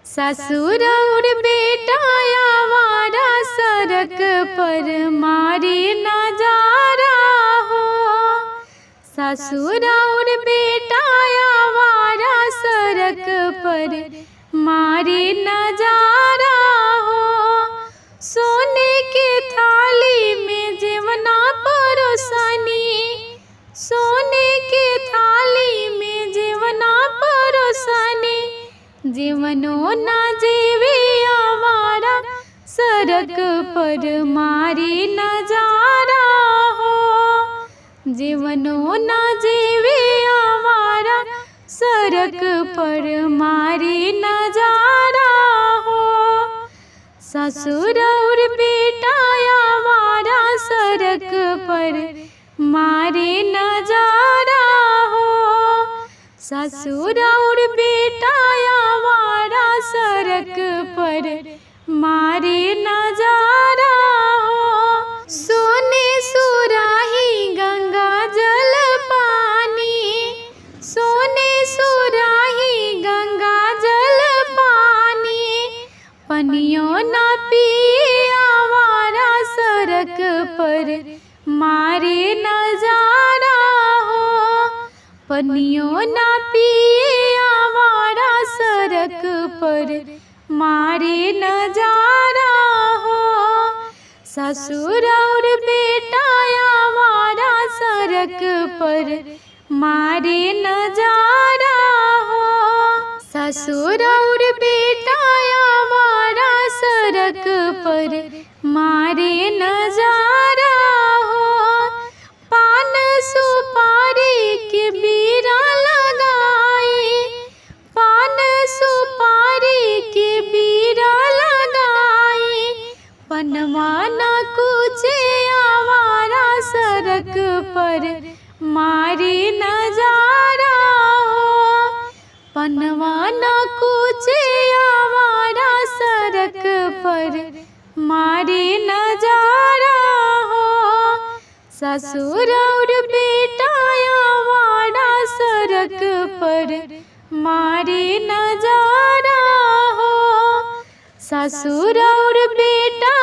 ससुर और बेटा आवारा सड़क पर मारे नजारा हो। ससुर और बेटा आवारा सड़क पर मारे नजारा हो। सोने के थाली में जेवना परोसनी, सोने के थाली में जेवना परोसनी, जीवनो ना जीवे आवारा सड़क पर मारे नजारा हो। जीवनो ना जीवे आवारा सड़क पर मारे नजारा हो। ससुर और बेटा आवारा सड़क पर मारे नजारा हो। ससुर और बेटा आवारा सड़क पर मारे नजारा हो। सोने सुराही गंगा जल पानी, सोने सुराही गंगा जल पानी, पनियों ना पिए आवारा सड़क पर मारे नजारा हो। पनियों ना पिए आवारा सड़क पर मारे नजारा हो। ससुर और बेटा आवारा सड़क पर मारे नजारा हो। ससुर और बेटा आवारा सड़क पर मारे नजारा हो। पान सुपारी के बीरा लगाई, पान सुपारी के बीरा लगाई, पनवा न कुचे आवारा सड़क पर मारे नजारा हो। पनवा न कुचे आवारा सड़क पर मारे नजारा हो। ससुर और बेटा आवारा सड़क पर मारे नजारा हो। ससुर और बेटा